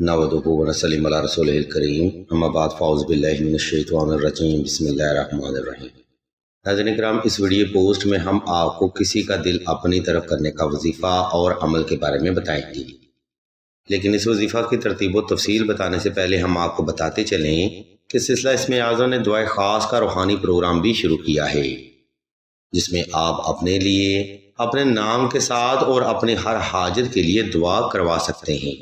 नवदुहु व नसल्लिम अला रसूलिहिल करीम अम्मा बाद फ़ाउज़ु बिल्लाहि मिनश्शैतानिर रजीम बिस्मिल्लाहिर रहमानिर रहीम। नाज़रीन इकराम, इस वीडियो पोस्ट में हम आपको किसी का दिल अपनी तरफ करने का वजीफ़ा और अमल के बारे में बताएंगे, लेकिन इस वजीफ़ा की तरतीब व तफसील बताने से पहले हम आपको बताते चलें कि सिलसिला इस्मे आज़म ने दुआए ख़ास का रूहानी प्रोग्राम भी शुरू किया है, जिसमें आप अपने लिए, अपने नाम के साथ और अपनी हर हाजत के लिए दुआ करवा सकते हैं।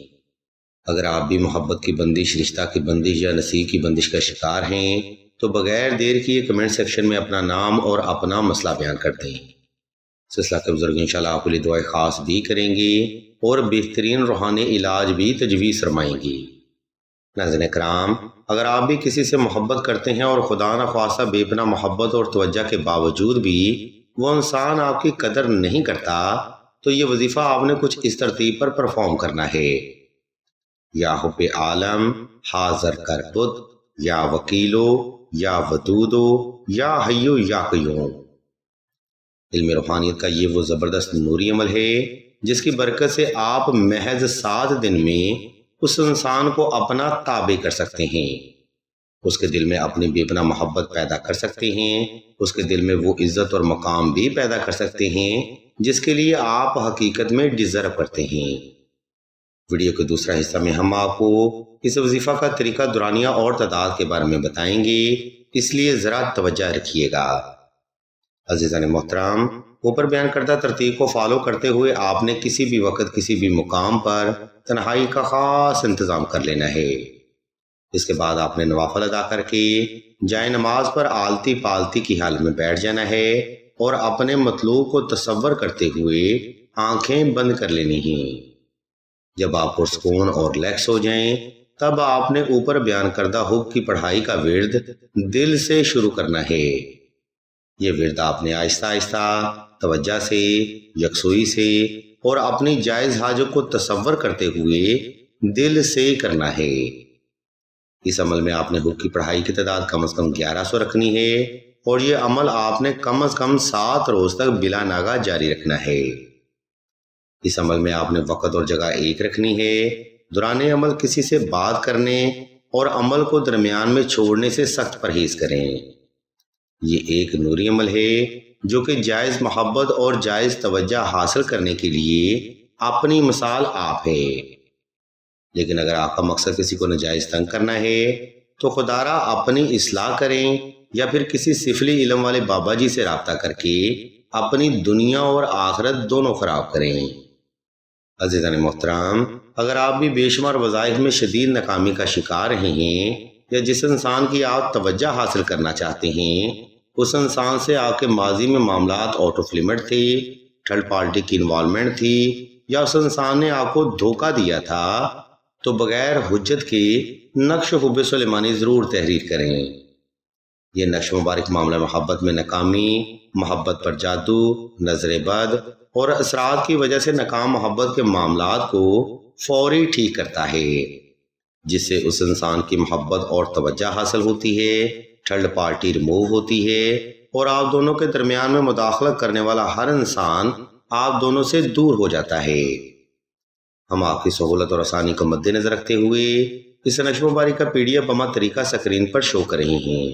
अगर आप भी मोहब्बत की बंदिश, रिश्ता की बंदिश या नसीब की बंदिश का शिकार हैं तो बगैर देर किए कमेंट सेक्शन में अपना नाम और अपना मसला बयान कर दें। सिलसिला के बुजुर्ग इंशाल्लाह आपके लिए दुआएं खास भी करेंगे और बेहतरीन रूहानी इलाज भी तजवीज़ फरमाएंगे। नाज़रीन इकराम, अगर आप भी किसी से मोहब्बत करते हैं और खुदा न ख्वास्ता बेपनाह मोहब्बत और तवज्जो के बावजूद भी वो इंसान आपकी कदर नहीं करता, तो ये वजीफ़ा आपने कुछ इस तरतीब पर परफॉर्म करना है। या हुब्बे आलम हाज़र करबुद, या वकीलो, या वदूदो, या हय्यो या क़य्यूम। इल्म रूहानियत का ये वो ज़बरदस्त नूरी अमल है जिसकी बरकत से आप महज 7 दिन में उस इंसान को अपना ताबे कर सकते हैं, उसके दिल में अपनी बेपनाह मोहब्बत पैदा कर सकते हैं, उसके दिल में वो इज्जत और मकाम भी पैदा कर सकते हैं जिसके लिए आप हकीकत में डिज़र्व करते हैं। वीडियो के दूसरा हिस्सा में हम आपको इस वजीफ़ा का तरीका, दुरानिया और तादाद के बारे में बताएंगे, इसलिए ज़रा तवज्जो रखिएगा। अज़ीज़ान मोहतरम, ऊपर बयान करदा तरतीब को फॉलो करते हुए आपने किसी भी वक्त किसी भी मुकाम पर तन्हाई का खास इंतज़ाम कर लेना है। इसके बाद आपने नवाफिल अदा करके जाए नमाज पर आलती पालती की हालत में बैठ जाना है और अपने मतलूब को तसव्वुर करते हुए आंखें बंद कर लेनी हैं। जब आप पुरसकून और रिलैक्स हो जाएं, तब आपने ऊपर बयान करदा हुक्म की पढ़ाई का विर्द दिल से शुरू करना है। ये विर्द आपने आहिस्ता आहिस्ता, तवज्जो से, यकसुई से और अपनी जायज़ हाजत को तसव्वुर करते हुए दिल से करना है। इस अमल में आपने हुक्म की पढ़ाई की तादाद कम से कम 1100 रखनी है और ये अमल आपने कम से कम 7 रोज तक बिला नागा जारी रखना है। इस अमल में आपने वक़्त और जगह एक रखनी है। दौरान अमल किसी से बात करने और अमल को दरमियान में छोड़ने से सख्त परहेज करें। ये एक नूरी अमल है जो कि जायज़ मोहब्बत और जायज़ तवज्जो हासिल करने के लिए अपनी मिसाल आप है। लेकिन अगर आपका मकसद किसी को नाजायज़ तंग करना है तो खुदारा अपनी इस्लाह करें या फिर किसी सिफली इल्म वाले बाबा जी से राब्ता करके अपनी दुनिया और आखिरत दोनों खराब करें। अज़ीज़ान मोहतरम, अगर आप भी बेशुमार वज़ाइफ में शदीद नाकामी का शिकार रहे हैं या जिस इंसान की आप तवज्जो हासिल करना चाहते हैं उस इंसान से आपके माजी में मामलात आउट ऑफ लिमिट थे, थर्ड पार्टी की इन्वॉल्वमेंट थी या उस इंसान ने आपको धोखा दिया था, तो बगैर हुज्जत के नक्श हुब्बे सुलेमानी ज़रूर तहरीर करें। ये नक्श मुबारक मामला मोहब्बत में नाकामी, मोहब्बत पर जादू, नजर बद और असरात की वजह से नाकाम मोहब्बत के मामलात को फौरी ठीक करता है, जिससे उस इंसान की मोहब्बत और तवज्जो हासिल होती है, थर्ड पार्टी रिमूव होती है और आप दोनों के दरमियान में मुदाखलत करने वाला हर इंसान आप दोनों से दूर हो जाता है। हम आपकी सहूलत और आसानी को मद्देनजर रखते हुए इस नक्श मुबारक का PDF बमा तरीका स्क्रीन पर शो कर रहे हैं,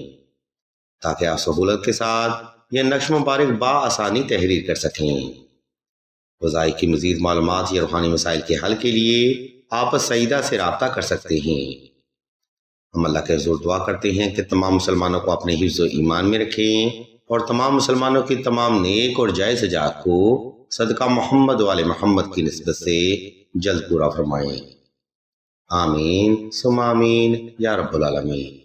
ताकि आप सहूलत के साथ यह नक्श मुबारक बआसानी तहरीर कर सकें। वज़ाइफ की मज़ीद मालूमात या रूहानी मसाइल के हल के लिए आप सईदा से राब्ता कर सकते हैं। हम अल्लाह के हुज़ूर दुआ करते हैं कि तमाम मुसलमानों को अपने हिफ्ज़ व ईमान में रखें और तमाम मुसलमानों की तमाम नेक और जायज़ हजात को सदका मोहम्मद वाले मोहम्मद की निस्बत से जल्द पूरा फरमाएं। आमीन सुम्मा आमीन या रब्बुल आलमीन।